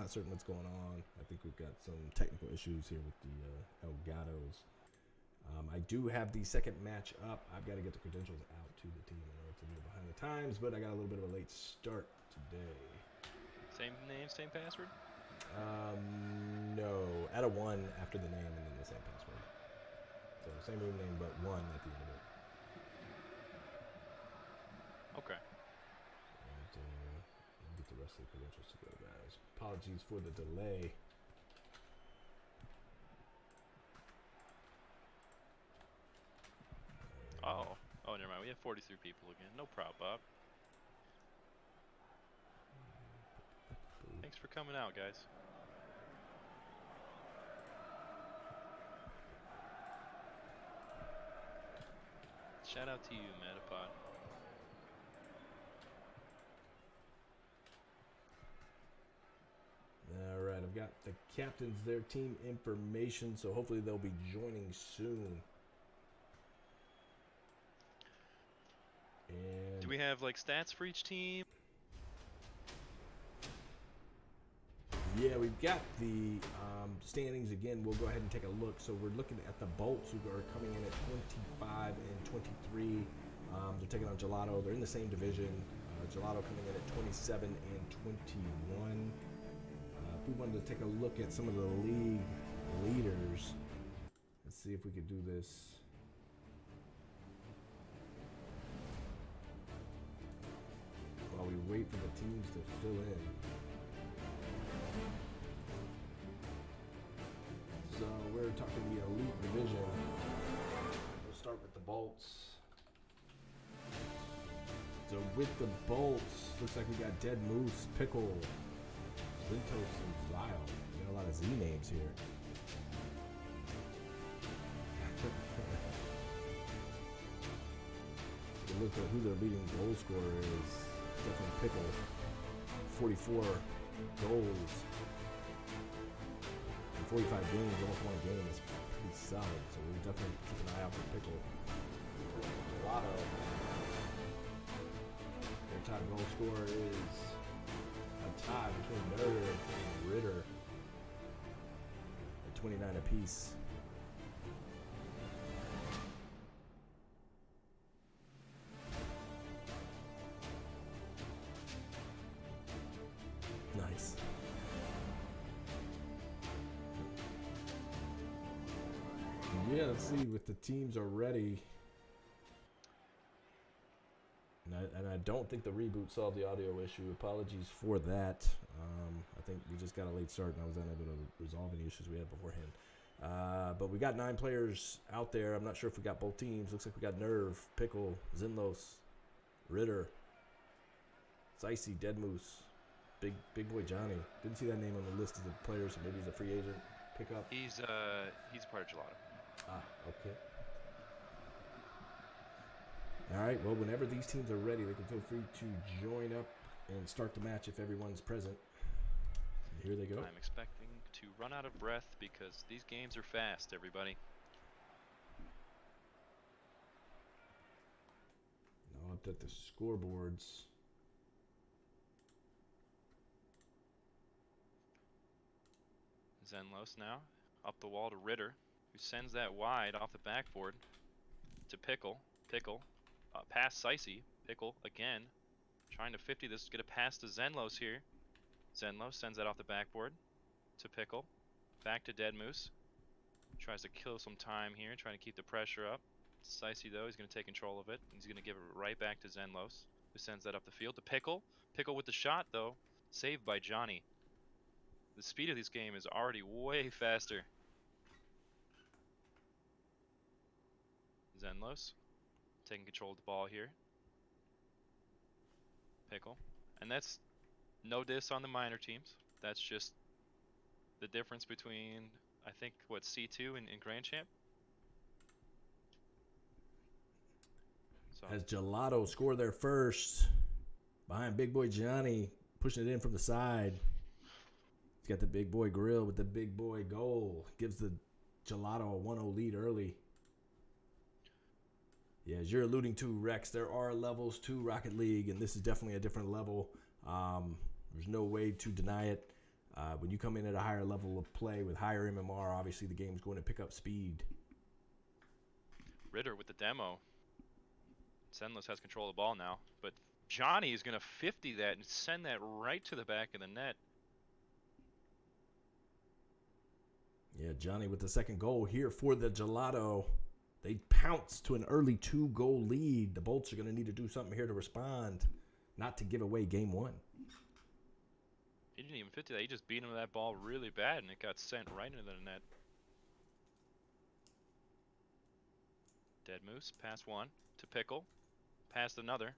not certain what's going on. I think we've got some technical issues here with the Elgatos. I do have the second match up. I've got to get the credentials out to the team in order to do it behind the times, but I got a little bit of a late start today. Same name, same password? No. Add a 1 after the name and then the same password. So same room name, but 1 at the end of it. Okay. And I'll get the rest of the credentials to go, guys. Apologies for the delay. Oh, never mind. We have 43 people again. No problem, Bob. Thanks for coming out, guys. Shout out to you, Metapod. All right, I've got the captains, their team information, so hopefully they'll be joining soon. And do we have like stats for each team? Yeah, we've got the standings again. We'll go ahead and take a look. So we're looking at the Bolts, who are coming in at 25 and 23. They're taking on Gelato. They're in the same division. Gelato coming in at 27 and 21. If we wanted to take a look at some of the league leaders, let's see if we could do this. While we wait for the teams to fill in. So we're talking the elite division. We'll start with the Bolts. So with the Bolts, looks like we got Dead Moose, Pickle, Zintos, and Zyle. We got a lot of Z names here. Take a look at who their leading goal scorer is. Definitely Pickle. 44 goals. 45 games, almost one game is pretty solid, so we definitely keep an eye out for Pickle. Gelato. Their top goal scorer is a tie between Murder and Ritter at 29 apiece. Nice. Yeah, let's see if the teams are ready. And I don't think the reboot solved the audio issue. Apologies for that. I think we just got a late start and I was unable to resolve any issues we had beforehand. But we got 9 players out there. I'm not sure if we got both teams. Looks like we got Nerve, Pickle, Zinlos, Ritter, Sicey, Dead Moose, Big Boy Johnny. Didn't see that name on the list of the players, so maybe he's a free agent pickup. He's a part of Gelato. Ah, okay. All right, well, whenever these teams are ready, they can feel free to join up and start the match if everyone's present. And here they go. I'm expecting to run out of breath because these games are fast, everybody. Now I'll update the scoreboards. Zenlos now up the wall to Ritter, who sends that wide off the backboard to Pickle. Pickle past Sicey. Pickle again trying to 50 this, get a pass to Zenlos here. Zenlos sends that off the backboard to Pickle. Back to Dead Moose. Tries to kill some time here, trying to keep the pressure up. Sicey though, he's going to take control of it. He's going to give it right back to Zenlos, who sends that up the field to Pickle. Pickle with the shot though, saved by Johnny. The speed of this game is already way faster. Zenlos taking control of the ball here. Pickle. And that's no diss on the minor teams. That's just the difference between, I think, what, C2 and Grand Champ? So. As Gelato score their first behind Big Boy Johnny, pushing it in from the side. He's got the Big Boy grill with the Big Boy goal. Gives the Gelato a 1-0 lead early. Yeah, as you're alluding to, Rex, there are levels to Rocket League, and this is definitely a different level. There's no way to deny it. When you come in at a higher level of play with higher MMR, obviously the game's going to pick up speed. Ritter with the demo. Zenlos has control of the ball now, but Johnny is going to 50 that and send that right to the back of the net. Yeah, Johnny with the second goal here for the Gelato. They pounce to an early 2-goal lead. The Bolts are going to need to do something here to respond, not to give away game one. He didn't even 50 that. He just beat him with that ball really bad, and it got sent right into the net. Dead Moose, pass one to Pickle. Past another.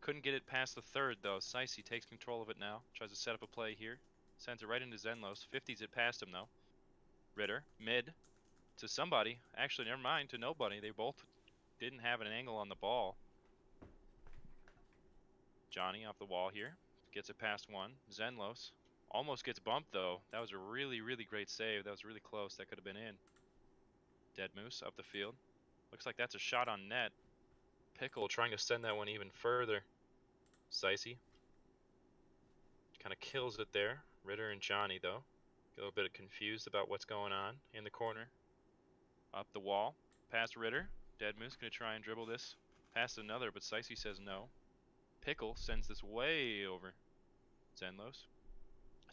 Couldn't get it past the third, though. Sicey takes control of it now. Tries to set up a play here. Sends it right into Zenlos. 50s it past him, though. Ritter, mid. To somebody. Actually, never mind, to nobody. They both didn't have an angle on the ball. Johnny off the wall here. Gets it past one. Zenlos almost gets bumped, though. That was a really, really great save. That was really close. That could have been in. Dead Moose up the field. Looks like that's a shot on net. Pickle trying to send that one even further. Sicey kind of kills it there. Ritter and Johnny, though. Get a little bit confused about what's going on in the corner. Up the wall. Past Ritter. Dead Moose going to try and dribble this. Past another, but Sicey says no. Pickle sends this way over. Zenlos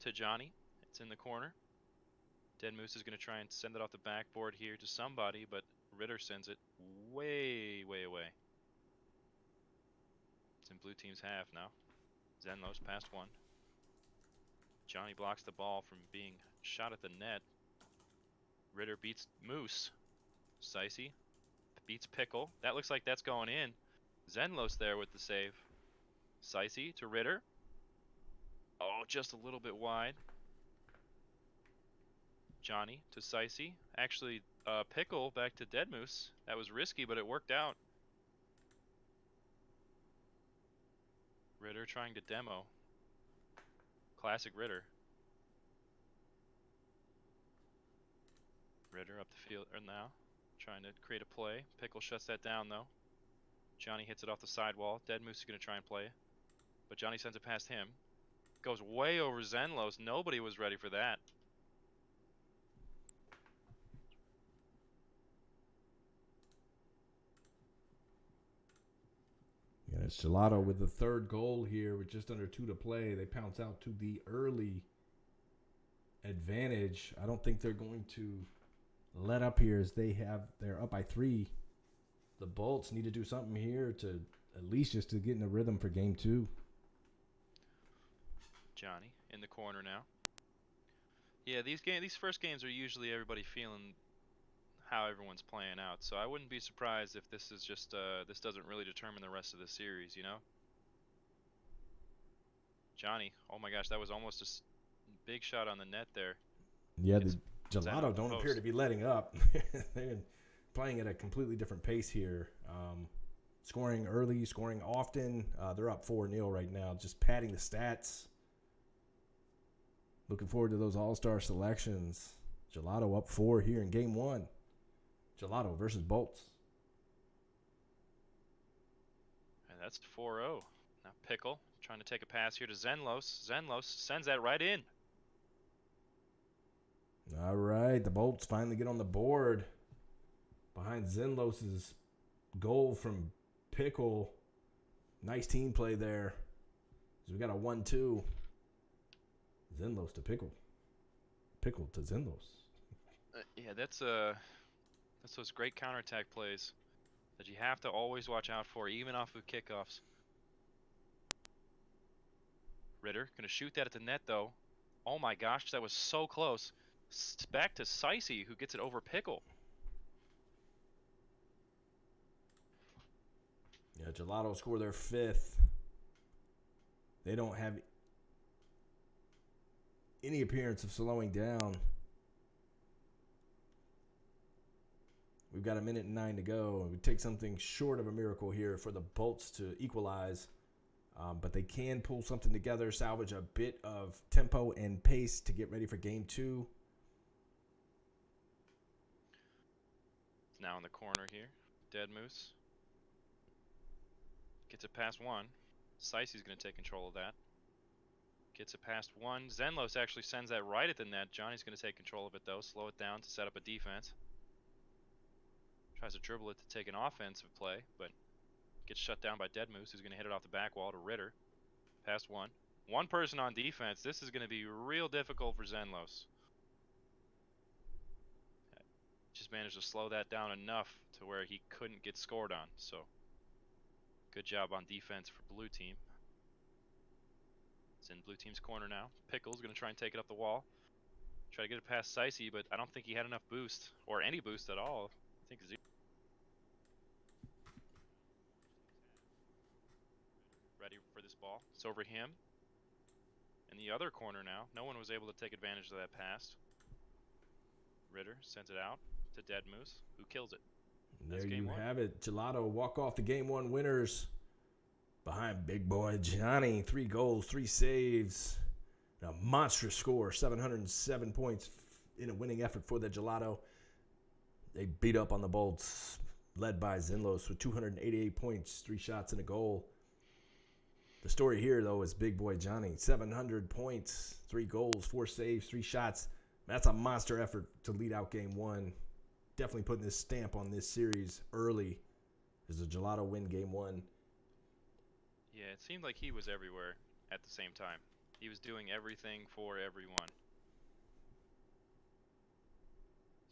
to Johnny. It's in the corner. Dead Moose is going to try and send it off the backboard here to somebody, but Ritter sends it way, way away. It's in blue team's half now. Zenlos past one. Johnny blocks the ball from being shot at the net. Ritter beats Moose. Sicey beats Pickle. That looks like that's going in. Zenlos there with the save. Sicey to Ritter. Oh, just a little bit wide. Johnny to Sicey. Actually, Pickle back to Dead Moose. That was risky, but it worked out. Ritter trying to demo. Classic Ritter. Ritter up the field now. Trying to create a play. Pickle shuts that down, though. Johnny hits it off the sidewall. Dead Moose is going to try and play it. But Johnny sends it past him. Goes way over Zenlos. Nobody was ready for that. Yeah, it's Gelato with the third goal here with just under 2 to play. They pounce out to the early advantage. I don't think they're going to let up here as they're up by 3. The Bolts need to do something here to at least just to get in a rhythm for game 2. Johnny in the corner now. Yeah, these first games are usually everybody feeling how everyone's playing out. So I wouldn't be surprised if this is just this doesn't really determine the rest of the series, you know? Johnny, oh my gosh, that was almost a big shot on the net there. Yeah, the Gelato don't appear to be letting up. They're playing at a completely different pace here. Scoring early, scoring often. They're up 4-0 right now, just padding the stats. Looking forward to those all-star selections. Gelato up 4 here in game 1. Gelato versus Bolts. And that's 4-0. Now Pickle trying to take a pass here to Zenlos. Zenlos sends that right in. All right, the Bolts finally get on the board behind Zenlos' goal from Pickle. Nice team play there. So we got a 1-2. Zenlos to Pickle. Pickle to Zenlos. Yeah, that's those great counterattack plays that you have to always watch out for, even off of kickoffs. Ritter gonna shoot that at the net, though. Oh my gosh, that was so close. Back to Sicey, who gets it over Pickle. Yeah, Gelato score their 5th. They don't have any appearance of slowing down. We've got 1:09 to go. It would take something short of a miracle here for the Bolts to equalize. But they can pull something together, salvage a bit of tempo and pace to get ready for game 2. It's now in the corner here. Dead Moose gets it past one. Sicey's going to take control of that. Gets it past one. Zenlos actually sends that right at the net. Johnny's going to take control of it, though. Slow it down to set up a defense. Tries to dribble it to take an offensive play, but gets shut down by Dead Moose, who's going to hit it off the back wall to Ritter. Past one. One person on defense. This is going to be real difficult for Zenlos. Just managed to slow that down enough to where he couldn't get scored on. So, good job on defense for blue team. It's in blue team's corner now. Pickle's going to try and take it up the wall. Try to get it past Sicey, but I don't think he had enough boost, or any boost at all. I think zero. Ready for this ball. It's over him. In the other corner now. No one was able to take advantage of that pass. Ritter sends it out to Dead Moose, who kills it. There you have it. Gelato walk off the game one winners behind big boy Johnny. 3 goals, 3 saves. A monstrous score, 707 points in a winning effort for the Gelato. They beat up on the Bolts, led by Zenlos with 288 points, 3 shots and a goal. The story here, though, is big boy Johnny. 700 points, 3 goals, 4 saves, 3 shots. That's a monster effort to lead out game one. Definitely putting this stamp on this series early as the Gelato win game one. Yeah, it seemed like he was everywhere at the same time. He was doing everything for everyone.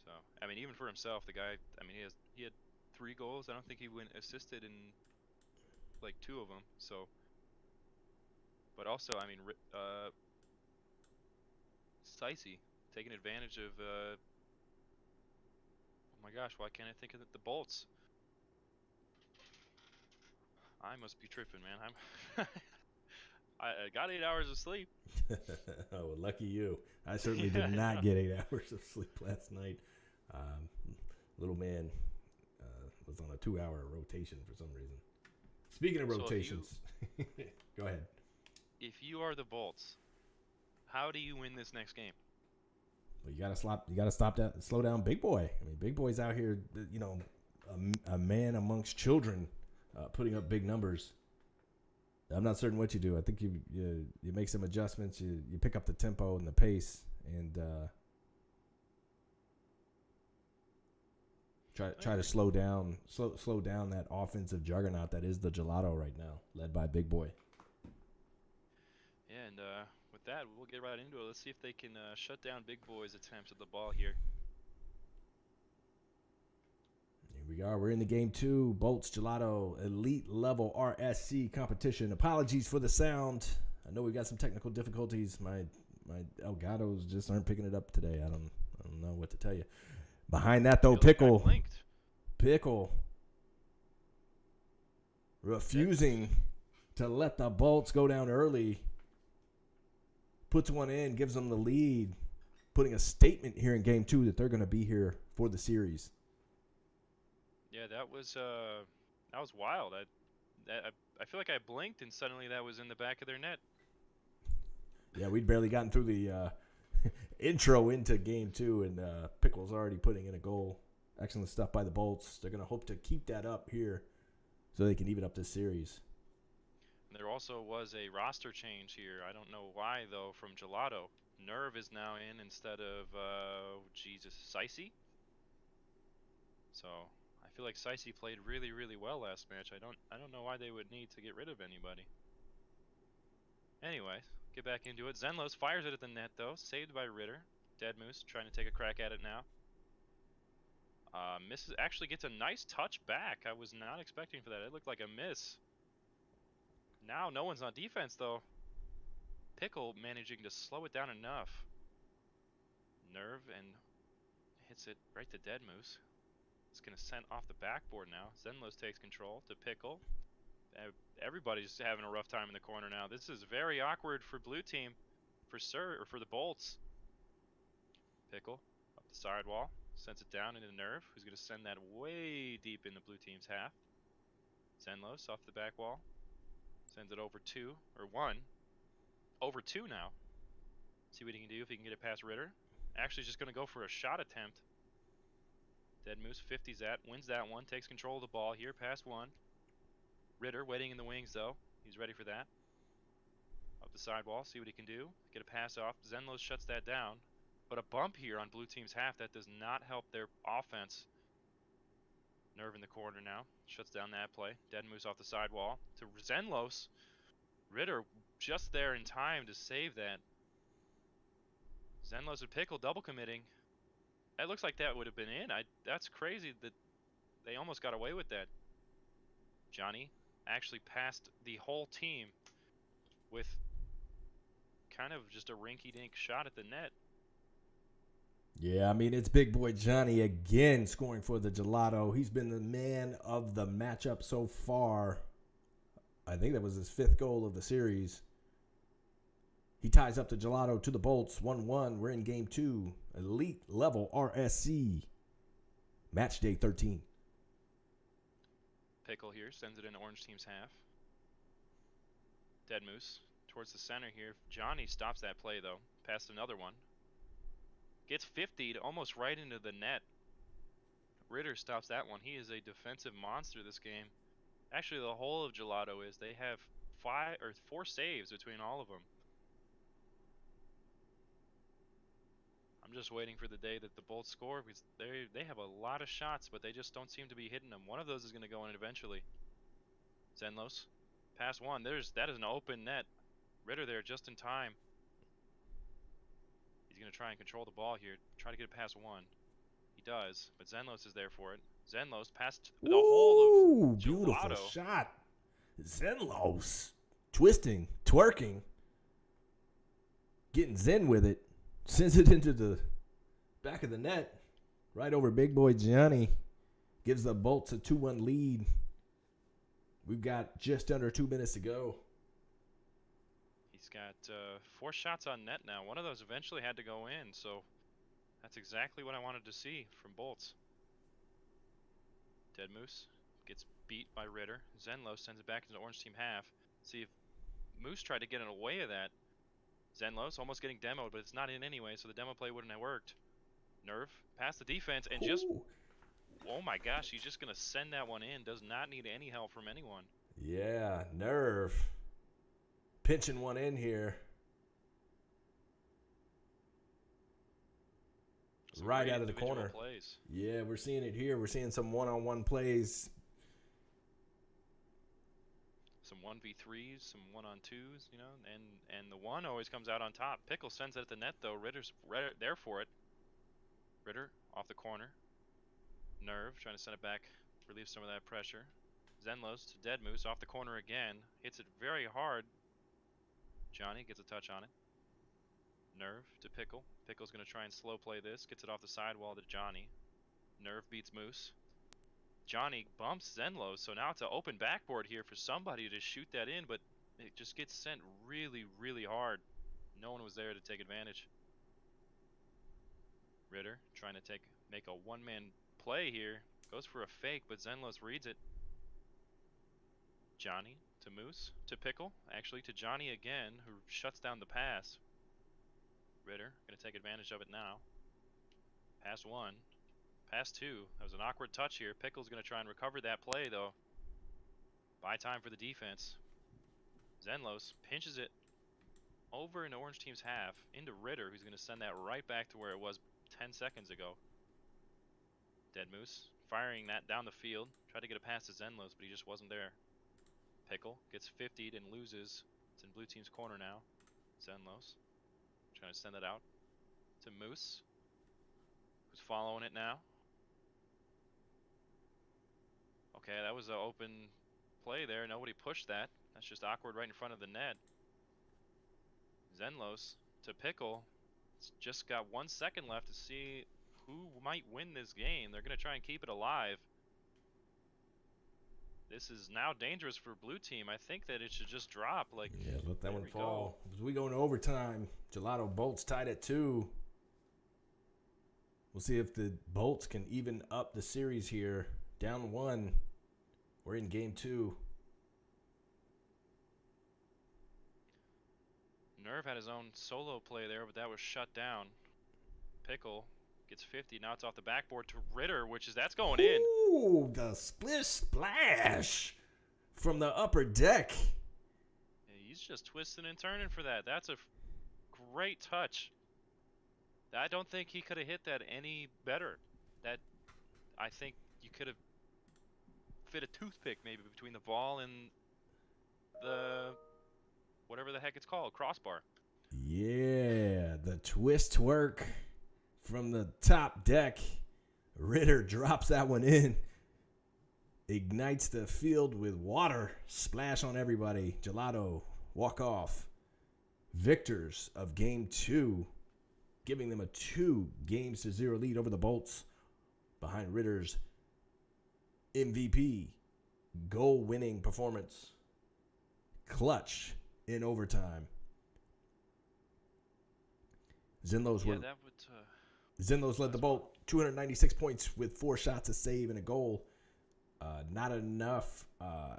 So, I mean, even for himself, the guy, I mean, he had 3 goals. I don't think he went assisted in like 2 of them. So, but also, I mean, Sicey taking advantage of, oh my gosh, why can't I think of the Bolts? I must be tripping, man. I got 8 hours of sleep. Oh, lucky you. I certainly did not get 8 hours of sleep last night. Little man was on a 2-hour rotation for some reason. Speaking of rotations, go ahead. If you are the Bolts, how do you win this next game? Well, you gotta slow down Big Boy. I mean, Big Boy's out here, you know, a man amongst children, putting up big numbers. I'm not certain what you do. I think you make some adjustments. You pick up the tempo and the pace, and try to slow down that offensive juggernaut that is the Gelato right now, led by Big Boy. Yeah, and with that, we'll get right into it. Let's see if they can shut down Big Boy's attempts at the ball here. Here we are. We're in the game 2. Bolts Gelato elite level RSC competition. Apologies for the sound. I know we got some technical difficulties. My Elgatos just aren't picking it up today. I don't know what to tell you. Behind that though, Pickle refusing to let the Bolts go down early. Puts one in, gives them the lead, putting a statement here in game 2 that they're going to be here for the series. Yeah, that was wild. I feel like I blinked and suddenly that was in the back of their net. Yeah, we'd barely gotten through the intro into game 2, and Pickle's already putting in a goal. Excellent stuff by the Bolts. They're going to hope to keep that up here so they can even up this series. There also was a roster change here. I don't know why, though, from Gelato. Nerve is now in instead of, Sicey. So, I feel like Sicey played really, really well last match. I don't know why they would need to get rid of anybody. Anyway, get back into it. Zenlos fires it at the net, though. Saved by Ritter. Dead Moose trying to take a crack at it now. Actually gets a nice touch back. I was not expecting for that. It looked like a miss. Now no one's on defense, though. Pickle managing to slow it down enough. Nerve and hits it right to Dead Moose. It's going to send off the backboard now. Zenlos takes control to Pickle. Everybody's having a rough time in the corner now. This is very awkward for blue team, for the Bolts. Pickle up the sidewall, sends it down into Nerve, who's going to send that way deep in the blue team's half. Zenlos off the back wall. Sends it over 2, or 1. Over 2 now. See what he can do if he can get it past Ritter. Actually just going to go for a shot attempt. Dead Moose 50s that, wins that one, takes control of the ball here, past 1. Ritter waiting in the wings though. He's ready for that. Up the sidewall, see what he can do. Get a pass off. Zenlos shuts that down. But a bump here on blue team's half, that does not help their offense. Nerve in the corner now. Shuts down that play. Dead moves off the sidewall to Zenlos. Ritter just there in time to save that. Zenlos and Pickle double committing. That looks like that would have been in. That's crazy that they almost got away with that. Johnny actually passed the whole team with kind of just a rinky-dink shot at the net. Yeah, I mean, it's big boy Johnny again scoring for the Gelato. He's been the man of the matchup so far. I think that was his 5th goal of the series. He ties up the Gelato to the Bolts, 1-1. We're in game 2. Elite level RSC. Match day 13. Pickle here sends it in orange team's half. Dead Moose towards the center here. Johnny stops that play though. Past another one. Gets 50'd almost right into the net. Ritter stops that one. He is a defensive monster this game. Actually, the whole of Gelato is. They have 4 saves between all of them. I'm just waiting for the day that the Bolts score because they have a lot of shots, but they just don't seem to be hitting them. One of those is going to go in eventually. Zenlos, pass one. That is an open net. Ritter there just in time. He's going to try and control the ball here. Try to get it past one. He does, but Zenlos is there for it. Zenlos past the whole of Gelato. Beautiful shot. Zenlos twisting, twerking, getting zen with it. Sends it into the back of the net. Right over big boy Johnny. Gives the Bolts a 2-1 lead. We've got just under 2 minutes to go. He's got 4 shots on net now. One of those eventually had to go in, so that's exactly what I wanted to see from Bolts. Dead Moose gets beat by Ritter. Zenlos sends it back into the orange team half. See if Moose tried to get in away of that. Zenlos almost getting demoed, but it's not in anyway, so the demo play wouldn't have worked. Nerve past the defense and just, oh my gosh, he's just going to send that one in. Does not need any help from anyone. Yeah, Nerve pinching one in here. Some right great out of the individual corner. Plays. Yeah, we're seeing it here. We're seeing some one-on-one plays. Some 1v3s, some 1-on-2s, you know, and the one always comes out on top. Pickle sends it at the net, though. Ritter's there for it. Ritter off the corner. Nerve trying to send it back, relieve some of that pressure. Zenlos to Dead Moose off the corner again. Hits it very hard. Johnny gets a touch on it. Nerve to Pickle. Pickle's going to try and slow play this. Gets it off the sidewall to Johnny. Nerve beats Moose. Johnny bumps Zenlos, so now it's an open backboard here for somebody to shoot that in, but it just gets sent really, really hard. No one was there to take advantage. Ritter trying to make a one-man play here. Goes for a fake, but Zenlos reads it. Johnny to Moose, to Pickle, actually to Johnny again, who shuts down the pass. Ritter going to take advantage of it now. Pass one. Pass two. That was an awkward touch here. Pickle's going to try and recover that play, though. Buy time for the defense. Zenlos pinches it over in the orange team's half into Ritter, who's going to send that right back to where it was 10 seconds ago. Dead Moose firing that down the field. Tried to get a pass to Zenlos, but he just wasn't there. Pickle gets 50'd and loses. It's in blue team's corner now. Zenlos trying to send it out to Moose, who's following it now. Okay, that was an open play there. Nobody pushed that. That's just awkward right in front of the net. Zenlos to Pickle. It's just got 1 second left to see who might win this game. They're going to try and keep it alive. This is now dangerous for blue team. I think that it should just drop. Like, yeah, let that one fall. As we go into overtime, Gelato Bolts tied at 2. We'll see if the Bolts can even up the series here. Down 1. We're in game 2. Nerve had his own solo play there, but that was shut down. Pickle gets 50. Now it's off the backboard to Ritter, that's going in. Ooh, the splish splash from the upper deck. Yeah, he's just twisting and turning for that. That's a great touch. I don't think he could have hit that any better. That I think you could have fit a toothpick maybe between the ball and the whatever the heck it's called, crossbar. Yeah, the twist work from the top deck. Ritter drops that one in. Ignites the field with water. Splash on everybody. Gelato, walk off. Victors of game 2, giving them a 2-0 lead over the Bolts behind Ritter's MVP goal-winning performance. Clutch in overtime. Zinlos led the Bolt 296 points with 4 shots, a save, and a goal. Not enough,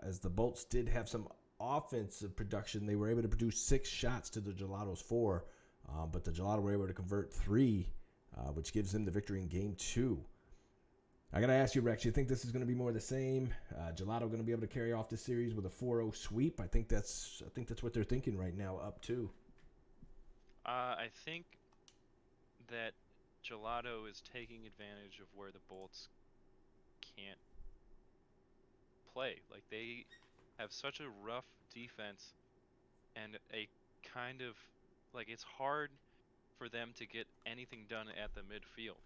as the Bolts did have some offensive production. They were able to produce 6 shots to the Gelato's 4, but the Gelato were able to convert 3, which gives them the victory in game 2. I got to ask you, Rex, you think this is going to be more of the same? Gelato going to be able to carry off this series with a 4-0 sweep? I think that's what they're thinking right now, up 2. I think that Gelato is taking advantage of where the Bolts can't play. Like, they have such a rough defense and a kind of, like, it's hard for them to get anything done at the midfield.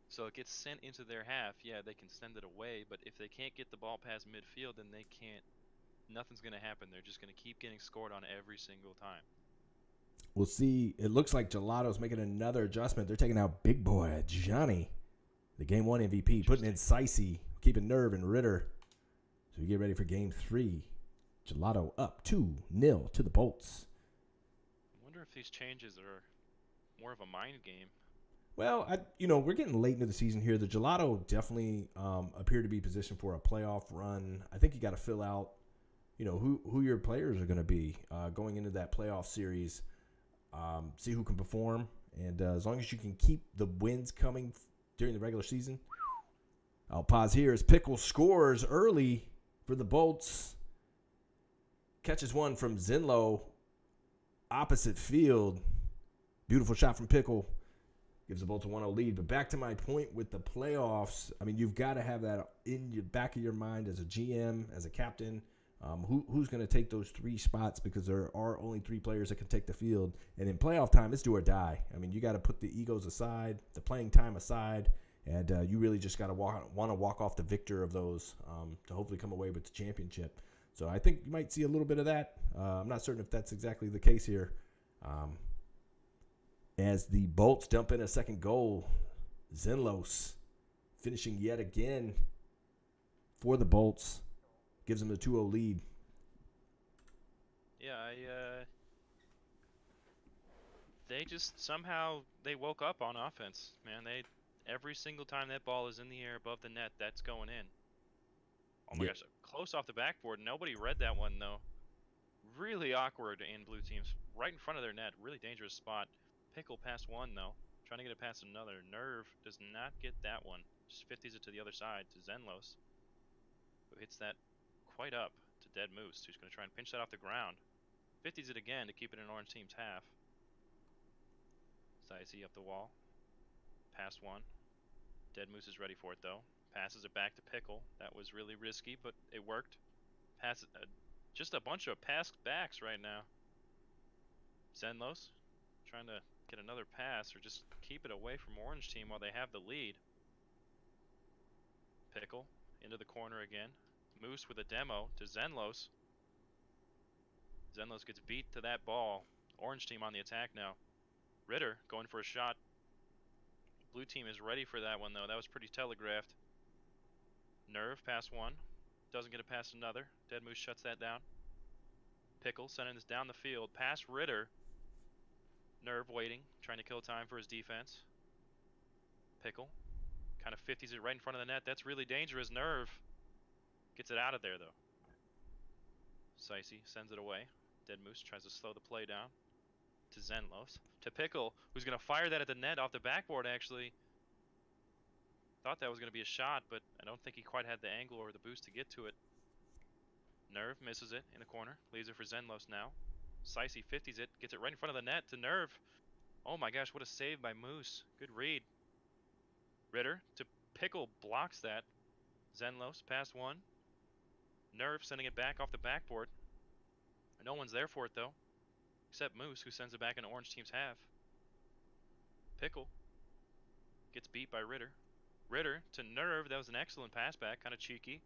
So it gets sent into their half. Yeah, they can send it away, but if they can't get the ball past midfield, then nothing's going to happen. They're just going to keep getting scored on every single time. We'll see. It looks like Gelato's making another adjustment. They're taking out big boy Johnny, the game 1 MVP, putting in Sicey, keeping Nerve and Ritter. So we get ready for game 3. Gelato up 2-0 to the Bolts. I wonder if these changes are more of a mind game. Well, we're getting late into the season here. The Gelato definitely appear to be positioned for a playoff run. I think you got to fill out, who your players are going to be going into that playoff series. See who can perform, and as long as you can keep the wins coming during the regular season. I'll pause here as Pickle scores early for the Bolts. Catches one from Zinlo, opposite field. Beautiful shot from Pickle. Gives the Bolts a 1-0 lead. But back to my point with the playoffs, I mean, you've got to have that in the back of your mind as a GM, as a captain. Who's going to take those 3 spots, because there are only 3 players that can take the field. And in playoff time, it's do or die. I mean, you got to put the egos aside, the playing time aside, and you really just got to want to walk off the victor of those to hopefully come away with the championship. So I think you might see a little bit of that. I'm not certain if that's exactly the case here. As the Bolts dump in a second goal, Zenlos finishing yet again for the Bolts. Gives them the 2-0 lead. Yeah, they just somehow they woke up on offense, man. Every single time that ball is in the air above the net, that's going in. Oh my gosh, close off the backboard. Nobody read that one though. Really awkward in blue teams, right in front of their net. Really dangerous spot. Pickle past one though, trying to get it past another. Nerve does not get that one. Just 50s it to the other side to Zenlos, who hits that quite up to Dead Moose, who's going to try and pinch that off the ground. 50s it again to keep it in orange team's half. Sicey up the wall. Past one. Dead Moose is ready for it though. Passes it back to Pickle. That was really risky, but it worked. Just a bunch of pass backs right now. Zenlos trying to get another pass or just keep it away from orange team while they have the lead. Pickle into the corner again. Moose with a demo to Zenlos. Zenlos gets beat to that ball. Orange team on the attack now. Ritter going for a shot. Blue team is ready for that one though. That was pretty telegraphed. Nerve past one. Doesn't get it past another. Dead Moose shuts that down. Pickle sending this down the field. Past Ritter. Nerve waiting. Trying to kill time for his defense. Pickle. Kind of 50s it right in front of the net. That's really dangerous. Nerve gets it out of there though. Sicey sends it away. Dead Moose tries to slow the play down. To Zenlos. To Pickle, who's going to fire that at the net off the backboard actually. Thought that was going to be a shot, but I don't think he quite had the angle or the boost to get to it. Nerve misses it in the corner. Leaves it for Zenlos now. Sicey 50s it, gets it right in front of the net to Nerve. Oh my gosh, what a save by Moose. Good read. Ritter to Pickle, blocks that. Zenlos past one. Nerve sending it back off the backboard. No one's there for it though, except Moose, who sends it back into Orange Team's half. Pickle gets beat by Ritter. Ritter to Nerve, that was an excellent pass back, kind of cheeky.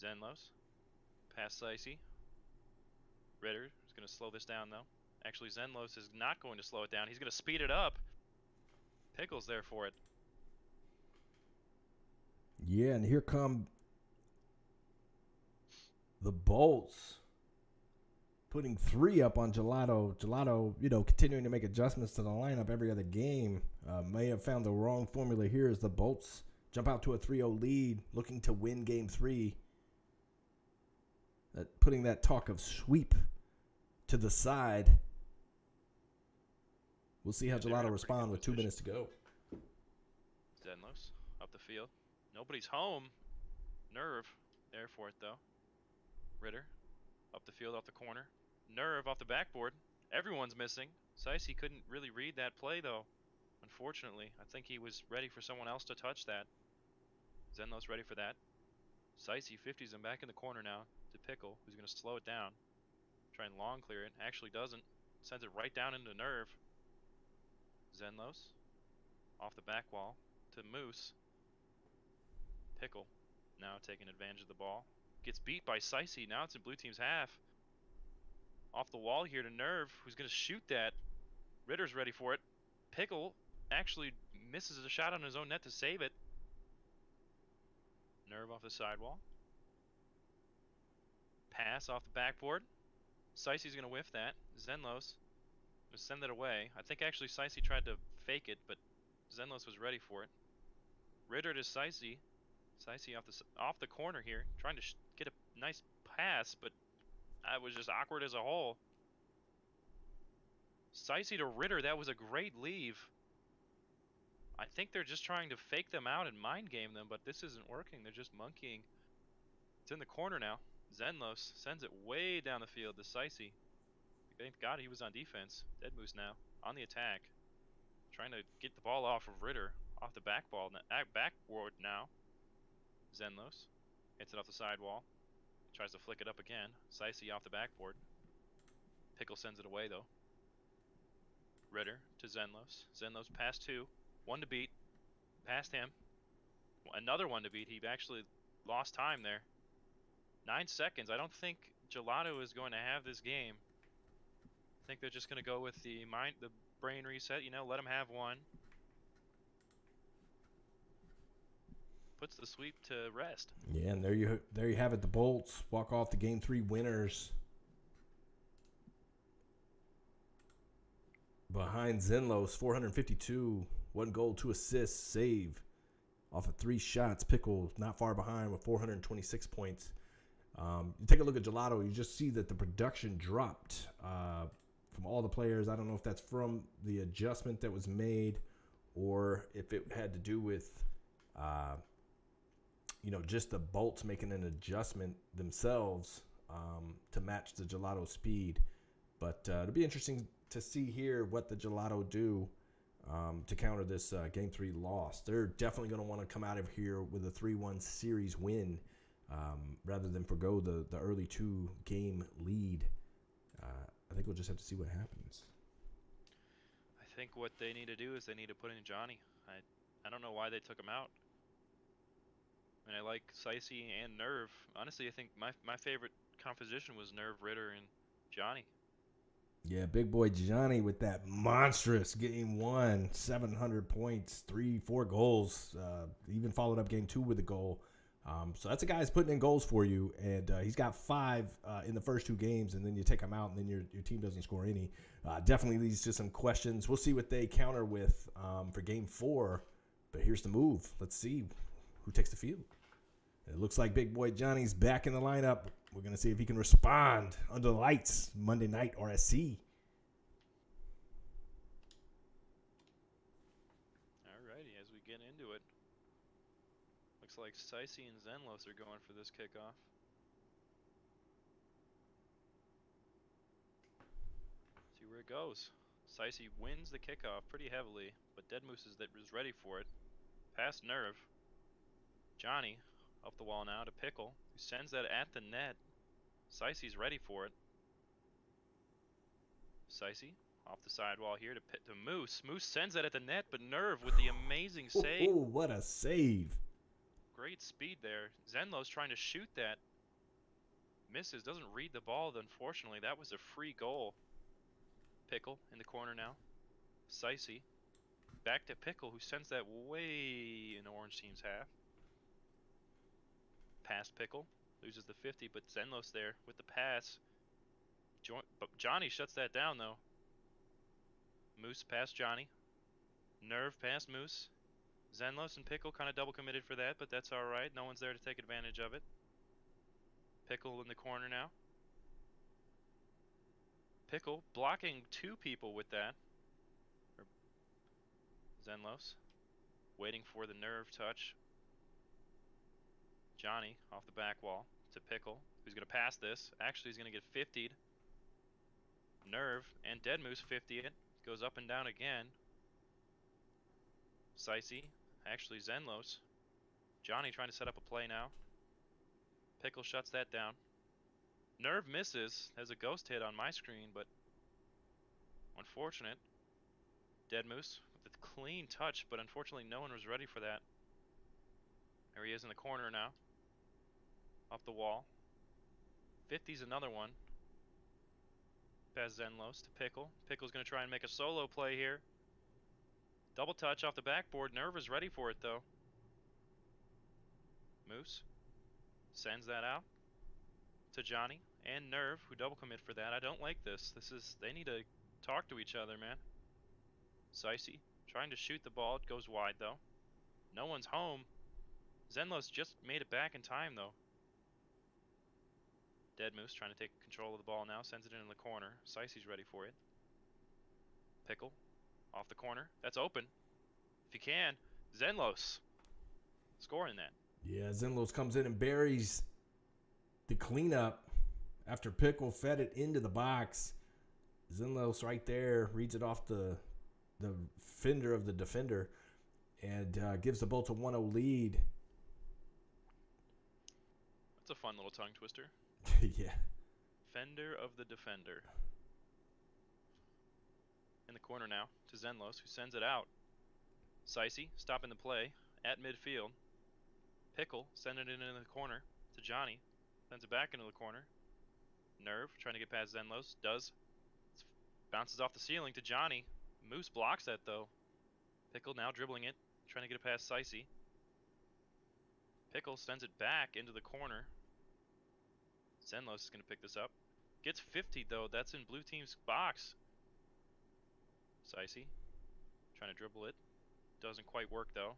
Zenlos, past Sicey. Ritter is going to slow this down though. Actually, Zenlos is not going to slow it down. He's going to speed it up. Pickle's there for it. Yeah, and here come the Bolts putting 3 up on Gelato. Gelato, continuing to make adjustments to the lineup every other game. May have found the wrong formula here as the Bolts jump out to a 3-0 lead, looking to win Game 3. Putting that talk of sweep to the side. We'll see how Gelato respond with 2 minutes to go. Zenlos up the field. Nobody's home. Nerve there for it though. Ritter up the field off the corner. Nerve off the backboard. Everyone's missing. Sicey couldn't really read that play though. Unfortunately, I think he was ready for someone else to touch that. Zenlos ready for that. Sicey 50s him back in the corner now to Pickle, who's going to slow it down. Try and long clear it. Actually doesn't. Sends it right down into Nerve. Zenlos off the back wall to Moose. Pickle now taking advantage of the ball. Gets beat by Sicey. Now it's in blue team's half. Off the wall here to Nerve, who's going to shoot that. Ritter's ready for it. Pickle actually misses a shot on his own net to save it. Nerve off the sidewall. Pass off the backboard. Sicey's going to whiff that. Zenlos going to send it away. I think actually Sicey tried to fake it, but Zenlos was ready for it. Ritter to Sicey. Sicey off the corner here, trying to get a nice pass, but that was just awkward as a whole. Sicey to Ritter, that was a great leave. I think they're just trying to fake them out and mind game them, but this isn't working. They're just monkeying. It's in the corner now. Zenlos sends it way down the field to Sicey. Thank God he was on defense. Dead Moose now on the attack, trying to get the ball off of Ritter, off the backboard now. Zenlos hits it off the sidewall. Tries to flick it up again. Sicey off the backboard. Pickle sends it away though. Ritter to Zenlos. Zenlos past 2. 1 to beat. Past him. Another 1 to beat. He actually lost time there. 9 seconds. I don't think Gelato is going to have this game. I think they're just going to go with the brain reset. Let him have one. Puts the sweep to rest. Yeah, and there you have it. The Bolts walk off the Game 3 winners. Behind Zenlos, 452, 1 goal, 2 assists, save off of 3 shots. Pickle not far behind with 426 points. You take a look at Gelato, you just see that the production dropped from all the players. I don't know if that's from the adjustment that was made or if it had to do with just the Bolts making an adjustment themselves to match the Gelato speed. But it'll be interesting to see here what the Gelato do to counter this Game 3 loss. They're definitely going to want to come out of here with a 3-1 series win rather than forgo the early 2-game lead. I think we'll just have to see what happens. I think what they need to do is they need to put in Johnny. I don't know why they took him out. And I like Sicey and Nerve. Honestly, I think my favorite composition was Nerve, Ritter, and Johnny. Yeah, big boy Johnny with that monstrous Game 1, 700 points, 4 goals. Even followed up Game 2 with a goal. So that's a guy who's putting in goals for you, and he's got 5 in the first 2 games, and then you take him out, and then your team doesn't score any. Definitely leads to some questions. We'll see what they counter with for Game 4, but here's the move. Let's see who takes the field. It looks like big boy Johnny's back in the lineup. We're going to see if he can respond under the lights Monday night RSC. Alrighty, as we get into it, looks like Sicey and Zenlos are going for this kickoff. it goes. Sicey wins the kickoff pretty heavily, but Dead Moose is ready for it. Past Nerve. Johnny up the wall now to Pickle, who sends that at the net. Sicey's ready for it. Sicey off the sidewall here to Moose. Moose sends that at the net, but Nerve with the amazing save. Oh, what a save. Great speed there. Zenlo's trying to shoot that. Misses, doesn't read the ball, unfortunately. That was a free goal. Pickle in the corner now. Sicey. Back to Pickle, who sends that way in the orange team's half. Past Pickle. Loses the 50, but Zenlos there with the pass. But Johnny shuts that down, though. Moose past Johnny. Nerve past Moose. Zenlos and Pickle kind of double committed for that, but that's alright. No one's there to take advantage of it. Pickle in the corner now. Pickle blocking two people with that. Zenlos waiting for the Nerve touch. Johnny off the back wall to Pickle, who's going to pass this. Actually, he's going to get 50'd. Nerve and Dead Moose 50 it. Goes up and down again. Sicey, actually Zenlos. Johnny trying to set up a play now. Pickle shuts that down. Nerve misses. Has a ghost hit on my screen, but unfortunate. Dead Moose with a clean touch, but unfortunately no one was ready for that. There he is in the corner now. Up the wall. 50's another one. Past Zenlos to Pickle. Pickle's going to try and make a solo play here. Double touch off the backboard. Nerve is ready for it, though. Moose sends that out to Johnny and Nerve, who double commit for that. I don't like this. They need to talk to each other, man. Sicey trying to shoot the ball. It goes wide, though. No one's home. Zenlos just made it back in time, though. Dead Moose trying to take control of the ball now. Sends it in the corner. Sicey's ready for it. Pickle off the corner. That's open. If you can. Zenlos scoring that. Yeah, Zenlos comes in and buries the cleanup after Pickle fed it into the box. Zenlos right there reads it off the fender of the defender and gives the Bolts a 1-0 lead. That's a fun little tongue twister. Yeah. Fender of the defender. In the corner now to Zenlos, who sends it out. Sicey stopping the play at midfield. Pickle sending it into the corner to Johnny. Sends it back into the corner. Nerve trying to get past Zenlos. Does. Bounces off the ceiling to Johnny. Moose blocks that, though. Pickle now dribbling it. Trying to get it past Sicey. Pickle sends it back into the corner. Zenlos is going to pick this up. Gets 50, though. That's in blue team's box. Sicey trying to dribble it. Doesn't quite work, though.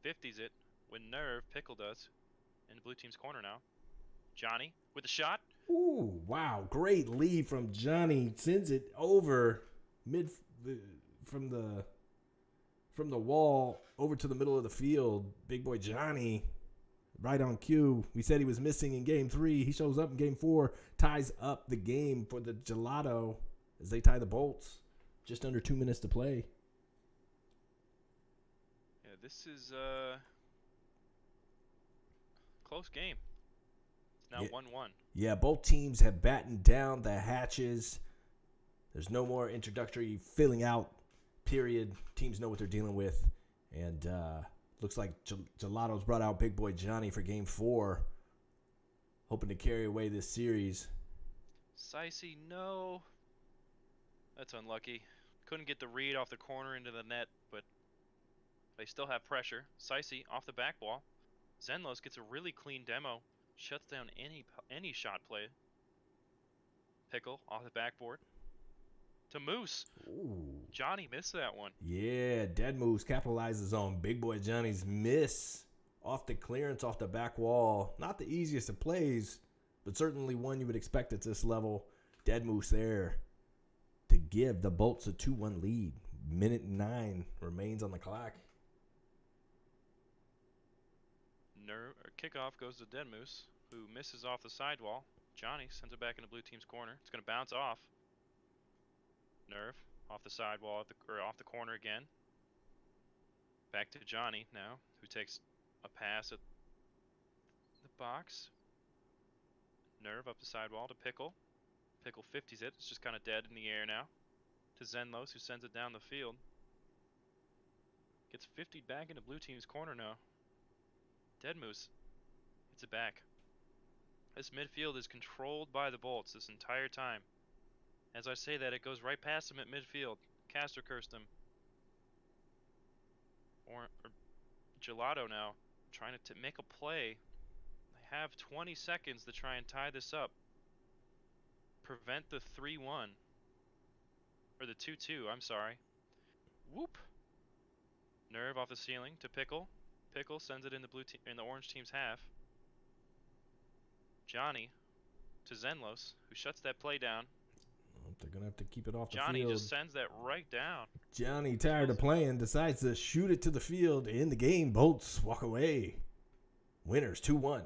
50's it. With Nerve, Pickle does. In the blue team's corner now. Johnny with the shot. Ooh, wow. Great lead from Johnny. Sends it over from the wall over to the middle of the field. Big boy Johnny right on cue. We said he was missing in game 3. He shows up in game 4, ties up the game for the Gelato as they tie the Bolts. Just under 2 minutes to play. Yeah, this is a close game. It's now 1-1. Yeah, both teams have battened down the hatches. There's no more introductory filling out period. Teams know what they're dealing with. And looks like Gelato's brought out big boy Johnny for game 4. Hoping to carry away this series. Sicey, no. That's unlucky. Couldn't get the read off the corner into the net, but they still have pressure. Sicey off the back wall. Zenlos gets a really clean demo. Shuts down any shot play. Pickle off the backboard. To Moose. Ooh. Johnny missed that one. Yeah, Dead Moose capitalizes on big boy Johnny's miss off the clearance off the back wall. Not the easiest of plays, but certainly one you would expect at this level. Dead Moose there to give the Bolts a 2-1 lead. Minute 9 remains on the clock. Kickoff goes to Dead Moose, who misses off the sidewall. Johnny sends it back into blue team's corner. It's going to bounce off. Nerve off the sidewall or off the corner again. Back to Johnny now, who takes a pass at the box. Nerve up the sidewall to Pickle. Pickle 50s it. It's just kind of dead in the air now. To Zenlos, who sends it down the field. Gets 50'd back into blue team's corner now. Dead Moose hits it back. This midfield is controlled by the Bolts this entire time. As I say that, it goes right past him at midfield. Castor cursed him. Or Gelato now, trying to make a play. They have 20 seconds to try and tie this up. Prevent the 3-1. Or the 2-2, I'm sorry. Whoop! Nerve off the ceiling to Pickle. Pickle sends it in the orange team's half. Johnny to Zenlos, who shuts that play down. They're going to have to keep it off the Johnny field. just sends that right down. Johnny, tired of playing, decides to shoot it to the field. In the game, Bolts walk away. Winners 2-1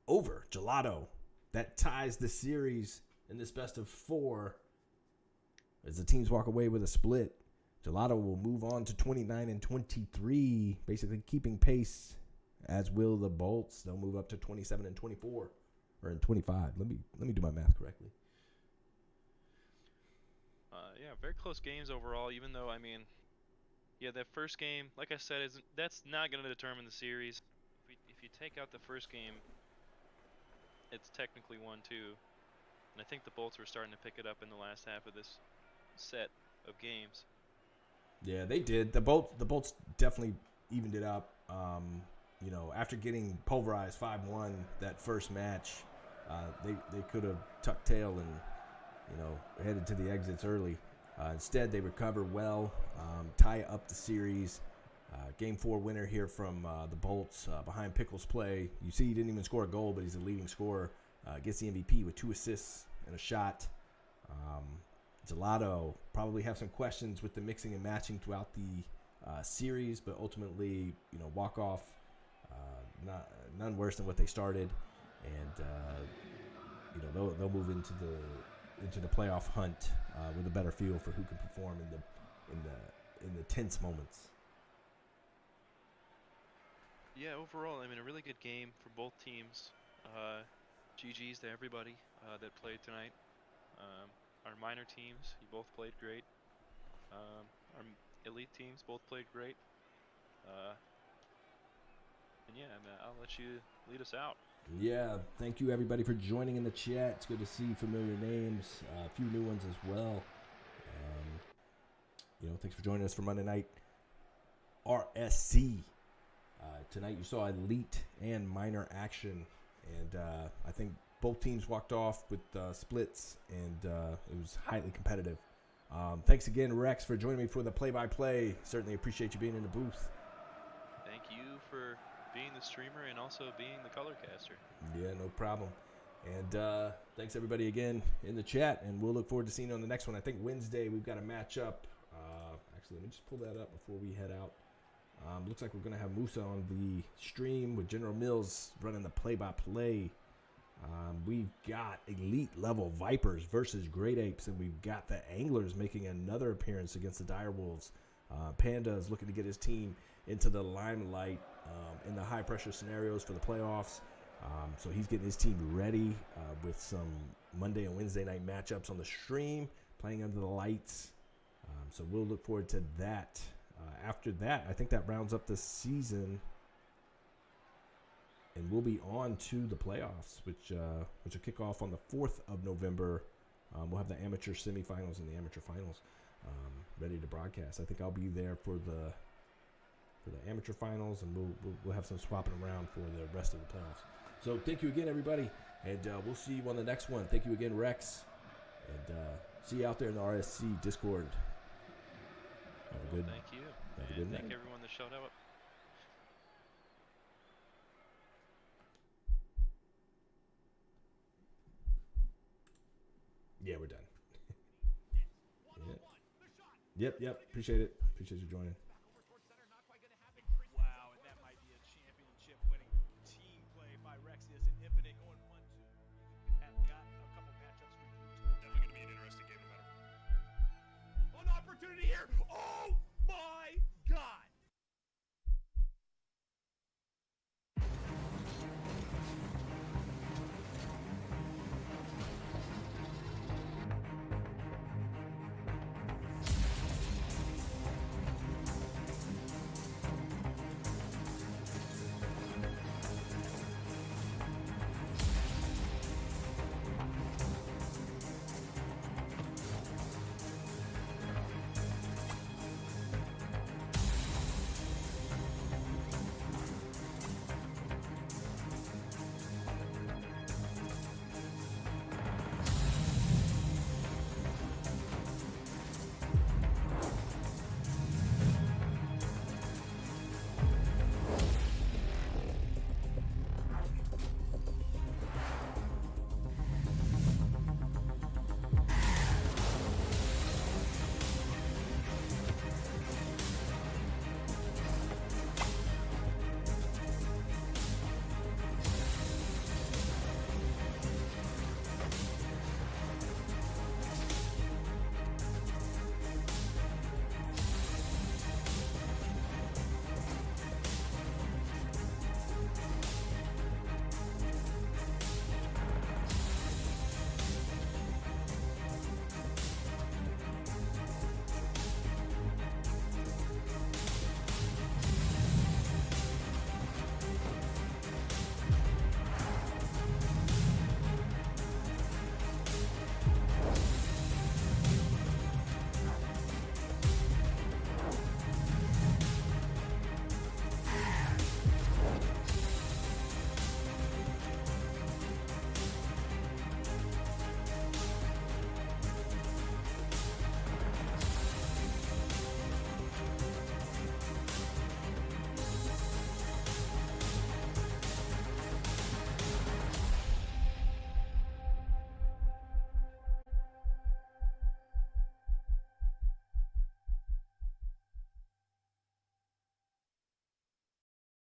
over Gelato. That ties the series in this best of 4. As the teams walk away with a split, Gelato will move on to 29 and 23, basically keeping pace, as will the Bolts. They'll move up to 27 and 24, or in 25. Let me do my math correctly. Yeah, very close games overall. Even though, I mean, yeah, that first game, like I said, that's not going to determine the series. If you take out the first game, it's technically 1-2, and I think the Bolts were starting to pick it up in the last half of this set of games. Yeah, they did. The Bolts definitely evened it up. After getting pulverized 5-1 that first match, they could have tucked tail and headed to the exits early. Instead, they recover well, tie up the series. Game 4 winner here from the Bolts behind Pickle's play. You see he didn't even score a goal, but he's the leading scorer. Gets the MVP with 2 assists and a shot. Gelato probably have some questions with the mixing and matching throughout the series, but ultimately, walk off none worse than what they started, and they'll move into the playoff hunt with a better feel for who can perform in the tense moments. Yeah, overall, I mean, a really good game for both teams. GG's to everybody that played tonight. Our minor teams, you both played great. Our elite teams both played great. And yeah, I'll let you lead us out. Yeah, thank you everybody for joining in the chat. It's good to see familiar names, a few new ones as well. Thanks for joining us for Monday night RSC. Tonight you saw elite and minor action, and I think both teams walked off with splits, and it was highly competitive. Thanks again, Rex, for joining me for the play-by-play. Certainly appreciate you being in the booth. Thank you for being the streamer and also being the color caster. Yeah, no problem. And thanks everybody again in the chat, and we'll look forward to seeing you on the next one. I think Wednesday we've got a matchup. Actually, let me just pull that up before we head out. Looks like we're going to have Musa on the stream with General Mills running the play-by-play. We've got elite level Vipers versus Great Apes, and we've got the Anglers making another appearance against the Dire Wolves. Panda is looking to get his team into the limelight in the high pressure scenarios for the playoffs. So he's getting his team ready with some Monday and Wednesday night matchups on the stream, playing under the lights. So we'll look forward to that. After that, I think that rounds up the season. And we'll be on to the playoffs, which will kick off on the 4th of November. We'll have the amateur semifinals and the amateur finals ready to broadcast. I think I'll be there for the amateur finals, and we'll have some swapping around for the rest of the playoffs. So thank you again, everybody, and we'll see you on the next one. Thank you again, Rex, and see you out there in the RSC Discord. Have a good. Thank you. Have a good night. Thank everyone that showed up. Yeah, we're done. Yeah. Yep. Appreciate it. Appreciate you joining.